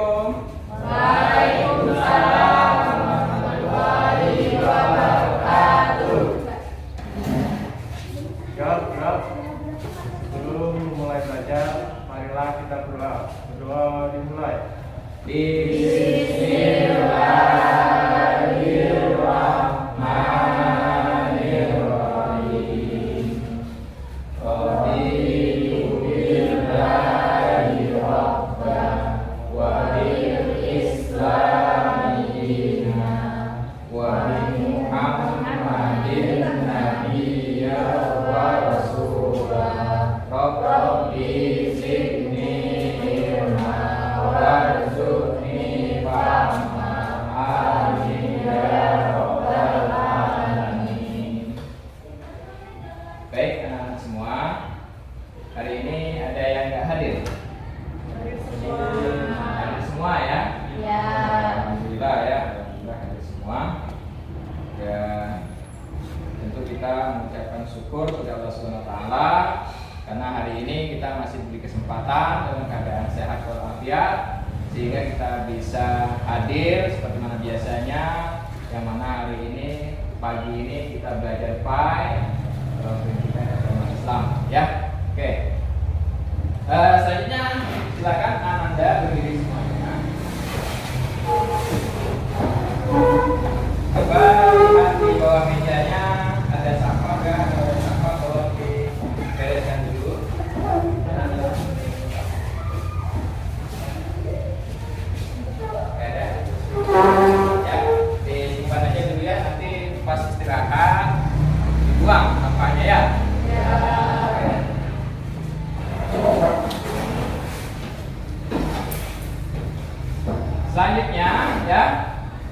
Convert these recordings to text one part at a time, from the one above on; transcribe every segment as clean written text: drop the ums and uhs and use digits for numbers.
Assalamualaikum. Waalaikumsalam warahmatullahi wabarakatuh. Jawab. Sebelum mulai belajar, marilah kita berdoa. Berdoa dimulai. Bismillahirrahmanirrahim. Raditu billahi rabban wa bil islami dinan wa bi Muhammadin nabiyyan wa rasulah. Rabbi zidni ilma warzuqni fahma. Amin ya rabbal alamin. Baik anak-anak semua, hari ini ada yang nggak hadir? Hadir semua ya? Ya. Alhamdulillah ya, alhamdulillah hadir semua. Ya, tentu kita mengucapkan syukur kepada Allah Subhanahu Wa Taala karena hari ini kita masih diberi kesempatan dalam keadaan sehat walafiat sehingga kita bisa hadir seperti mana biasanya, yang mana hari ini pagi ini kita belajar pendidikan agama Islam ya. Oke. Selanjutnya silakan Ananda berdiri semuanya. Coba lihat di bawah mejanya ada sampah nggak? Kalau ada sampah tolong dibereskan dulu. Nggak ada. Ya, disimpan aja dulu ya. Nanti pas istirahat dibuang sampahnya ya. Oke. Selanjutnya ya,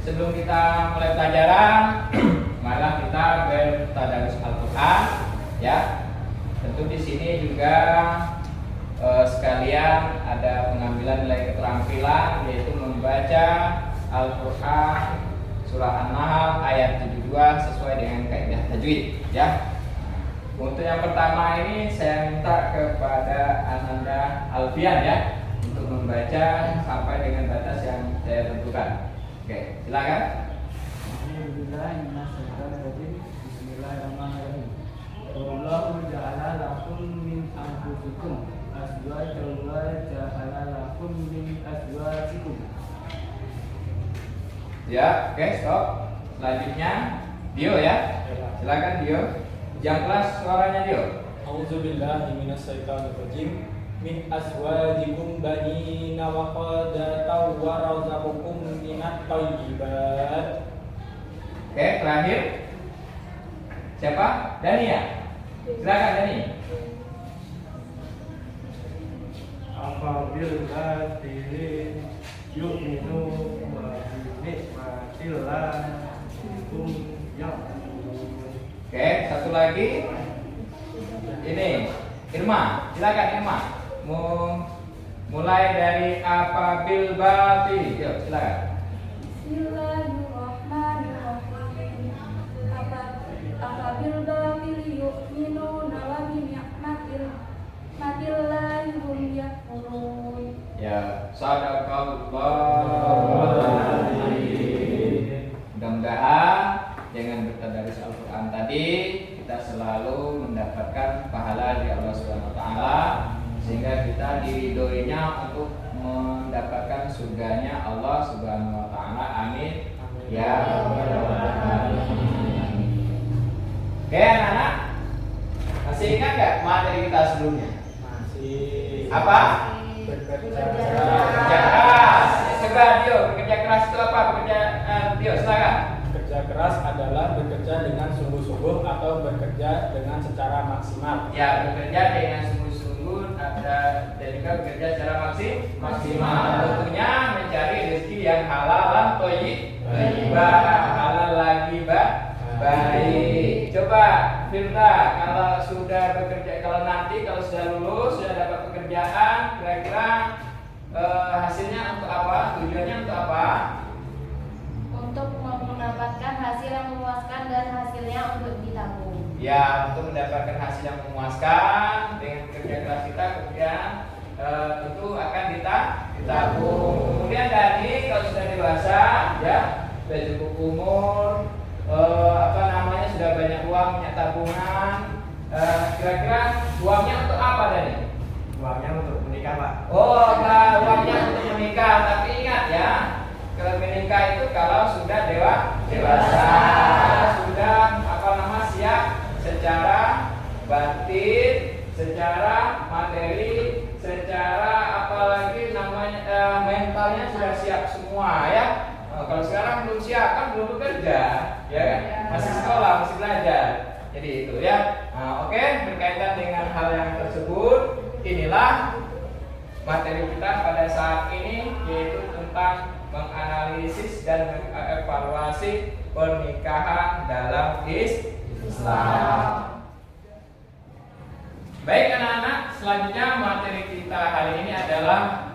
sebelum kita mulai pelajaran, marilah kita bertadarus Al-Qur'an ya. Tentu di sini juga sekalian ada pengambilan nilai keterampilan, yaitu membaca Al-Qur'an surah An-Nahl ayat 72 sesuai dengan kaidah tajwid ya. Untuk yang pertama ini saya minta kepada Ananda Alfian ya untuk membaca sampai dengan batas yang saya tentukan. Oke, silakan. Bismillahirrahmanirrahim. Wallahu ja'ala lakum min anfusikum azwajan wa ja'ala lakum min azwajikum. Ya, oke, stop. Selanjutnya Dio ya. Silakan Dio. Yang kelas suaranya Dio. A'udzubillahi minasyaitonirrajim. Min azwajikum banina wa qadata wa razaqakum minat thayyibat. Oke, terakhir. Siapa? Dani ya. Silakan Dani. Apabila diri yu'minu wa binikmatillah kum ya'budun. Oke, satu lagi. Ini Irma, silakan Irma. Mulai dari apabil bati. Yuk, silakan. Bismillahirrahmanirrahim. Afabil batil yu'minuna wa bi ni'matillahi hum yakfurun. Ya, sadaqallah. Mudah-mudahan dengan bertadarus Al-Qur'an tadi kita selalu mendapatkan pahala dari Allah Subhanahu Wa Taala sehingga kita diridhoinya untuk mendapatkan surganya Allah Subhanahu Wa Taala. Amin. Ya Rabbal Alamin. Oke anak-anak, masih ingat nggak materi kita sebelumnya? Masih. Apa? Bekerja keras. Coba Dio, bekerja keras itu apa? Dio, silakan. Bekerja keras adalah bekerja dengan sungguh-sungguh atau bekerja dengan secara maksimal. Ya, bekerja dengan sungguh-sungguh dan juga bekerja secara maksimal. Tentunya mencari rezeki yang halal dan thayyibah, halal lagi baik. Coba Firda, kalau sudah bekerja, kalau sudah lulus, sudah dapat pekerjaan, kira-kira hasilnya untuk apa? Tujuannya untuk apa? Untuk mendapatkan hasil yang memuaskan dan hasilnya untuk ditabung. Ya, untuk mendapatkan hasil yang memuaskan dengan kerja keras kita, kemudian itu akan ditabung. Kemudian tadi kalau sudah dewasa, ya sudah cukup umur, sudah banyak uang, punya tabungan, kira-kira uangnya untuk apa tadi? Uangnya untuk menikah, Pak. Oh, nah, uangnya untuk menikah. Tapi ingat ya, kalau menikah itu kalau sudah dewasa, sudah siap secara batin, secara materi, secara apalagi mentalnya sudah siap semua ya. Kalau sekarang belum siap kan belum bekerja, ya kan? Masih sekolah, masih belajar. Jadi itu ya. Oke, berkaitan dengan hal yang tersebut, inilah materi kita pada saat ini, yaitu tentang menganalisis dan mengevaluasi pernikahan dalam Islam. Baik anak-anak, selanjutnya materi kita hari ini adalah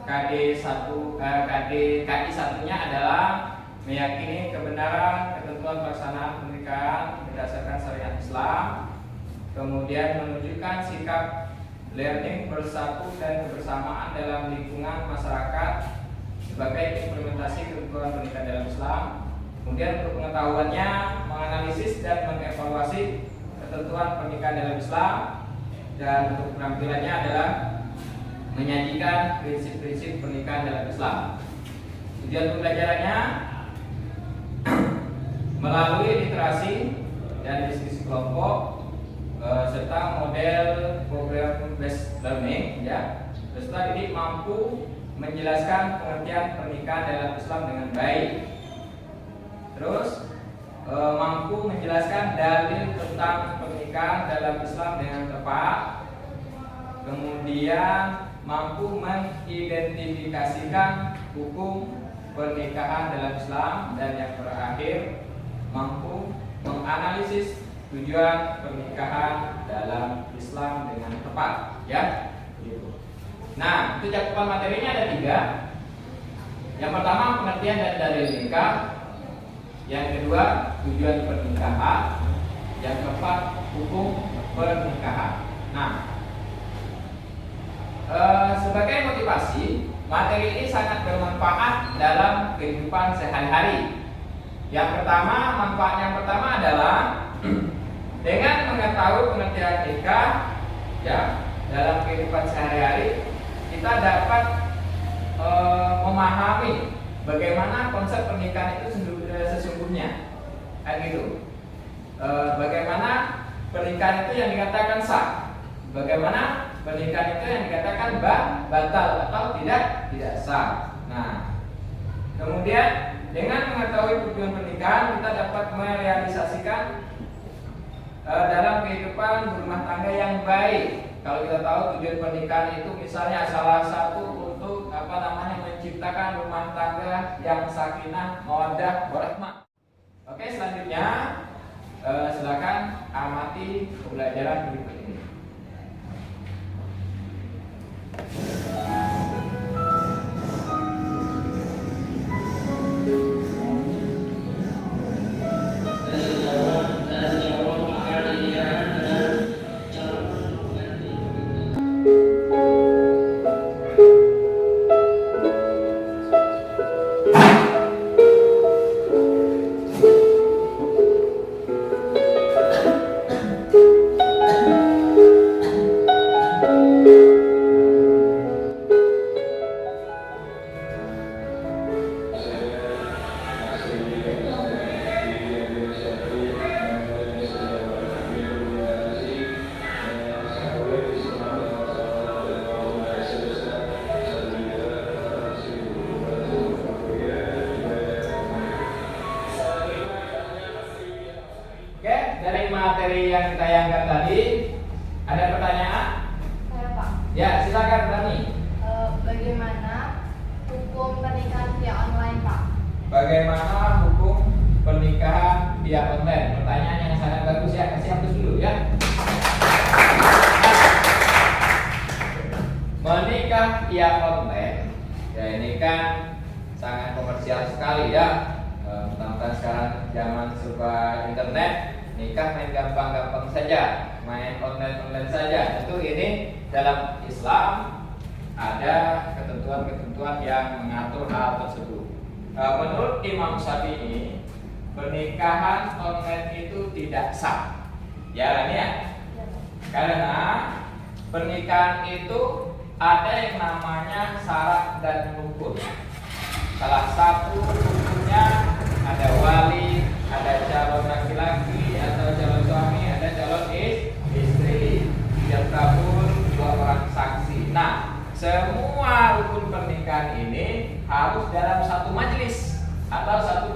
KD 1-nya adalah meyakini kebenaran ketentuan pelaksanaan pernikahan berdasarkan syariat Islam. Kemudian menunjukkan sikap learning bersatu dan kebersamaan dalam lingkungan masyarakat sebagai implementasi ketentuan pernikahan dalam Islam. Kemudian untuk pengetahuannya, menganalisis dan mengevaluasi ketentuan pernikahan dalam Islam. Dan untuk penampilannya adalah menyajikan prinsip-prinsip pernikahan dalam Islam. Tujuan pembelajarannya melalui literasi dan diskusi kelompok serta model program based learning ya. Peserta didik mampu menjelaskan pengertian pernikahan dalam Islam dengan baik. Terus mampu menjelaskan dalil tentang pernikahan dalam Islam dengan tepat. Kemudian mampu mengidentifikasikan hukum pernikahan dalam Islam, dan yang terakhir mampu menganalisis tujuan pernikahan dalam Islam dengan tepat ya. Nah, itu cakupan materinya ada 3. Yang pertama pengertian dan dalil nikah. Yang kedua tujuan pernikahan. Yang keempat hukum pernikahan. Nah, sebagai motivasi, materi ini sangat bermanfaat dalam kehidupan sehari-hari. Yang pertama, manfaat yang pertama adalah dengan mengetahui pengertian nikah ya dalam kehidupan sehari-hari, kita dapat memahami bagaimana konsep pernikahan itu sesungguhnya, kan gitu. Bagaimana pernikahan itu yang dikatakan sah, bagaimana pernikahan itu yang dikatakan batal atau tidak sah. Nah, kemudian dengan mengetahui tujuan pernikahan, kita dapat merealisasikan dalam kehidupan berumah tangga yang baik. Kalau kita tahu tujuan pernikahan itu misalnya salah satu untuk menciptakan rumah tangga yang sakinah, mawaddah, warahmah. Oke, selanjutnya silakan amati pembelajaran berikut ini. Materi yang ditayangkan tadi, ada pertanyaan? Saya Pak. Ya, silakan Rani. Bagaimana hukum pernikahan via online Pak? Bagaimana hukum pernikahan via online? Pertanyaan yang sangat bagus ya, kasih hapus dulu ya. Menikah via online, ya ini kan sangat komersial sekali ya. Tentang sekarang zaman serba internet. Nikah main gampang-gampang saja, main online saja. Tentu ini dalam Islam ada ketentuan-ketentuan yang mengatur hal tersebut. Menurut Imam Syafi'i, pernikahan online itu tidak sah. Ya, ini ya. Karena pernikahan itu ada yang namanya syarat dan rukun. Salah satu rukunnya ada wali, ada calon laki-laki atau calon suami, ada calon istri. Tidak kabul 2 orang saksi. Nah, semua rukun pernikahan ini harus dalam satu majelis atau satu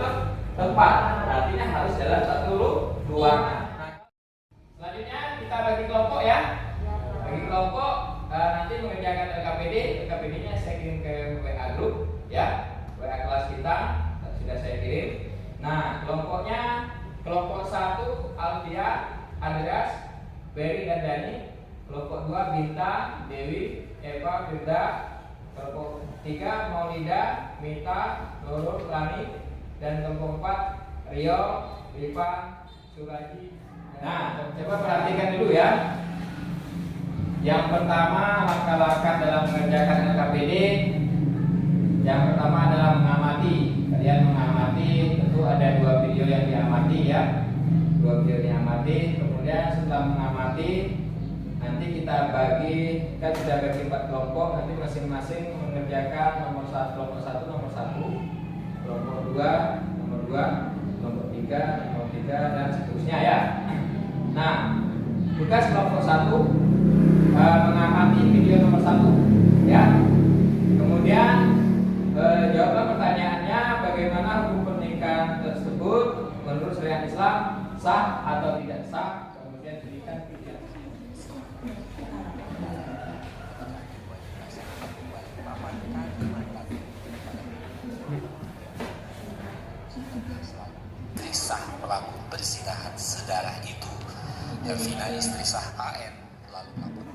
tempat. Artinya harus dalam satu ruangan. Nah, selanjutnya kita bagi kelompok ya. Bagi kelompok nanti mengerjakan LKPD. LKPD-nya saya kirim ke WA group ya. WA kelas kita sudah saya kirim. Nah, kelompoknya kelompok 1 Alfia, Andreas, Berry dan Dani. Kelompok 2 Binta, Dewi, Eva, Firda. Kelompok 3 Maulida, Mita, Nurul, Lani. Dan kelompok 4 Rio, Rifa, Suraji. Nah, coba perhatikan dulu ya. Yang pertama, langkah-langkah dalam mengerjakan LKPD. Yang pertama adalah mengamati. Kalian mengamati, tentu ada 2 video yang diamati ya. 2 video diamati. Kemudian setelah mengamati, nanti kita bagi, kan sudah bagi 4 kelompok. Nanti masing-masing mengerjakan nomor 1, kelompok 1 nomor 1, kelompok 2 nomor 2, kelompok 3 nomor 3 dan seterusnya ya. Nah, tugas kelompok 1 mengamati video nomor 1 ya. Kemudian jawablah pertanyaannya, bagaimana hukum pernikahan tersebut menurut syariat Islam, sah atau tidak sah. Kemudian berikan pilihan. Istri sah pelaku perzinahan sedarah itu, Elvina istri sah AN lalu lapor.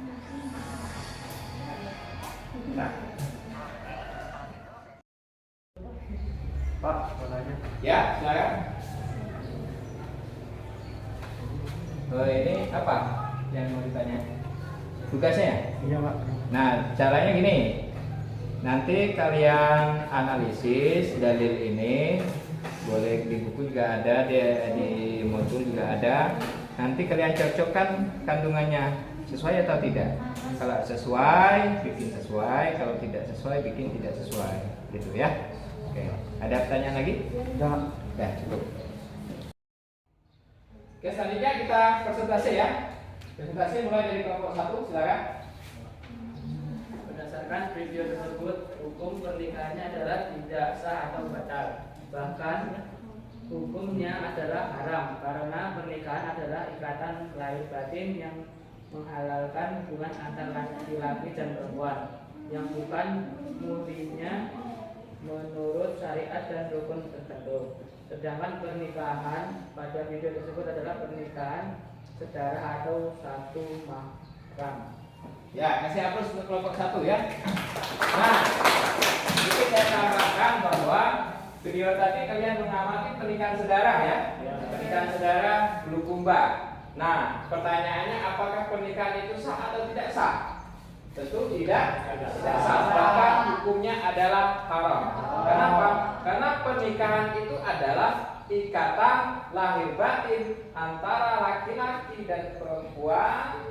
Nah. Pak, mau nanya. Ya, silakan. Ini apa yang mau ditanya? Tugasnya? Iya, Pak. Nah, caranya gini. Nanti kalian analisis dalil ini, boleh di buku juga ada, di modul juga ada. Nanti kalian cocokkan kandungannya sesuai atau tidak. Kalau sesuai, bikin sesuai. Kalau tidak sesuai, bikin tidak sesuai. Gitu ya. Oke. Ada pertanyaan lagi? Enggak. Ya, cukup. Oke, selanjutnya kita presentasi ya. Presentasi mulai dari kelompok 1, silakan. Berdasarkan video tersebut, hukum pernikahannya adalah tidak sah atau batal. Bahkan hukumnya adalah haram karena pernikahan adalah ikatan lahir batin yang menghalalkan hubungan antara laki-laki dan perempuan yang bukan murninya menurut syariat dan rukun tertentu. Sedangkan pernikahan pada video tersebut adalah pernikahan sedarah atau satu mahram. Ya, kasih hapus untuk kelompok 1 ya. Nah, ini saya tambahkan bahwa video tadi kalian mengamati pernikahan saudara ya. Pernikahan saudara Bulukumba. Nah, pertanyaannya apakah pernikahan itu sah atau tidak sah? Tentu tidak sah. Bahkan hukumnya adalah haram. Kenapa? Karena pernikahan itu adalah ikatan lahir batin antara laki-laki dan perempuan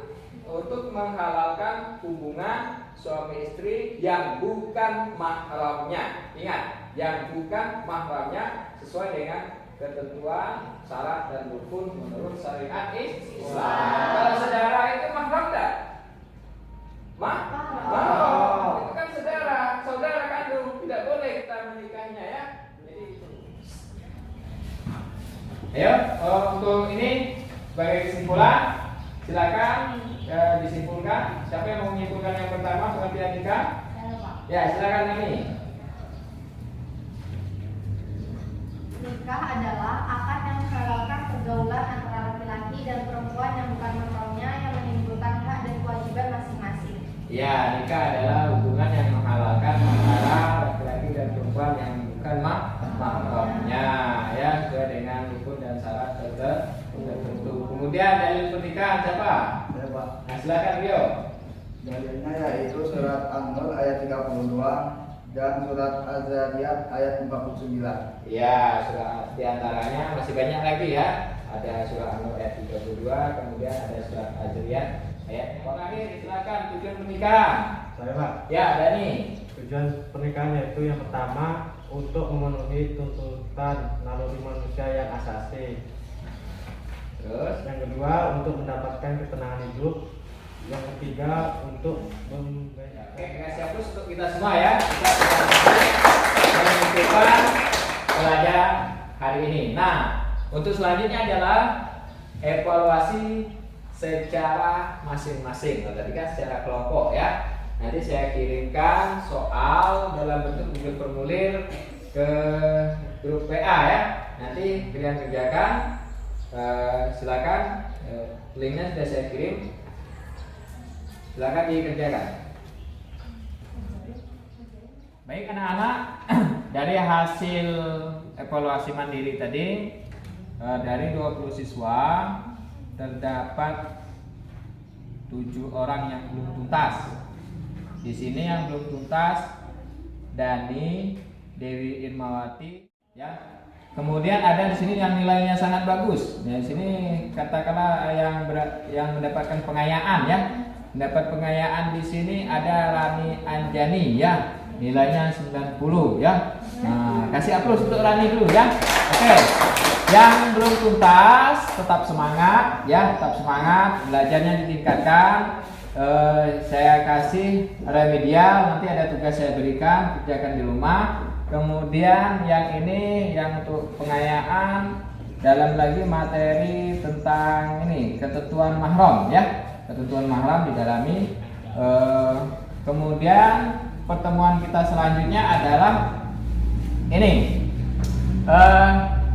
untuk menghalalkan hubungan suami istri yang bukan mahramnya. Ingat, yang bukan mahramnya sesuai dengan ketentuan, syarat dan rukun menurut syariat Islam. Kalau saudara itu mahram enggak? Mahram. Itu kan saudara kandung, tidak boleh kita menikahnya ya. Jadi ayo, untuk ini sebagai kesimpulan, silakan disimpulkan. Siapa yang mau menyimpulkan yang pertama pengertian nikah? Ya, silakan Nani. Nikah adalah akad yang menghalalkan pergaulan antara laki-laki dan perempuan yang bukan mahramnya yang menimbulkan hak dan kewajiban masing-masing. Ya, nikah adalah hubungan yang menghalalkan antara laki-laki dan perempuan yang bukan mahramnya, ya, sesuai dengan rukun dan syarat tertentu. Kemudian dalil pernikahan siapa? Ya, Pak. Nah, silakan Rio. Dalilnya yaitu surat An-Nur ayat 32 dan surat Az-Zariyat ayat 49. Ya, surah diantaranya masih banyak lagi ya. Ada surah An-Nur ayat 32, kemudian ada surah Az-Zariyat ayat yang terakhir. Silakan tujuan menikah. Saya Pak, Ya, Dani. tujuan pernikahan yaitu yang pertama untuk memenuhi tuntutan naluri manusia yang asasi. Terus Yang kedua untuk mendapatkan ketenangan hidup. Yang ketiga untuk oke, kasih hapus untuk kita semua ya. Kita menentukan pelajaran hari ini. Nah, untuk selanjutnya adalah evaluasi secara masing-masing. Tadi kan secara kelompok ya. Nanti saya kirimkan soal dalam bentuk Google Formulir ke grup WA ya. Nanti kalian kerjakan. Silakan, linknya sudah saya kirim. Silakan dikerjakan. Baik anak-anak, dari hasil evaluasi mandiri tadi, dari 20 siswa terdapat 7 orang yang belum tuntas. Di sini yang belum tuntas Dani, Dewi Irmawati, ya. Kemudian ada di sini yang nilainya sangat bagus. Di sini katakanlah yang mendapatkan pengayaan ya. Mendapat pengayaan di sini ada Rani Anjani ya. Nilainya 90 ya. Nah, kasih aplaus untuk Rani dulu ya. Oke. Yang belum tuntas tetap semangat ya, tetap semangat, belajarnya ditingkatkan. Saya kasih remedial, nanti ada tugas saya berikan, kerjakan di rumah. Kemudian yang ini yang untuk pengayaan dalam lagi materi tentang ini ketentuan mahram ya, ketentuan mahram didalami. Kemudian pertemuan kita selanjutnya adalah ini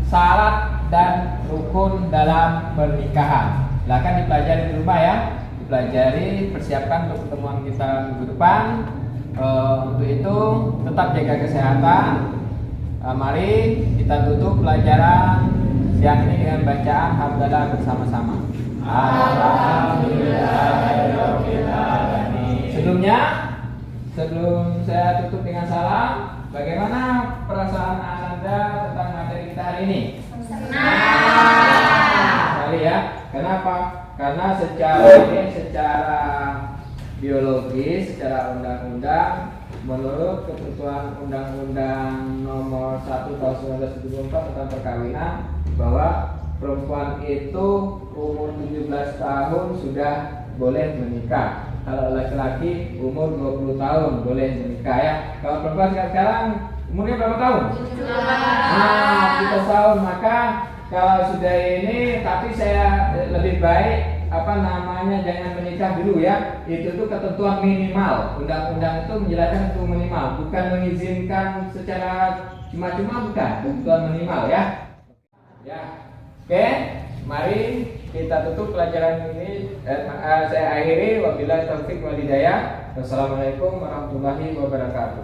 syarat dan rukun dalam pernikahan. Silakan dipelajari di rumah ya, dipelajari, persiapkan untuk pertemuan kita minggu depan. Untuk itu tetap jaga kesehatan. Mari kita tutup pelajaran siang ini dengan bacaan hamdalah bersama-sama. Alhamdulillahirabbil alamin. Sebelum saya tutup dengan salam, bagaimana perasaan Anda tentang materi kita hari ini? Senang sekali ya. Kenapa? Karena secara biologi, secara undang-undang, menurut ketentuan Undang-Undang Nomor 1 Tahun 1974 tentang perkawinan, bahwa perempuan itu umur 17 tahun sudah boleh menikah. Kalau laki-laki umur 20 tahun boleh menikah ya. Kalau perempuan sekarang umurnya berapa tahun? 17. Nah, kita tahun. Maka kalau sudah ini, tapi saya lebih baik jangan menikah dulu ya. Itu tuh ketentuan minimal. Undang-undang itu menjelaskan itu minimal, bukan mengizinkan secara cuma-cuma, bukan. Ketentuan minimal ya. Ya. Oke, mari kita tutup pelajaran ini. Saya akhiri, wabillahi taufik wal hidayah. Wassalamualaikum warahmatullahi wabarakatuh.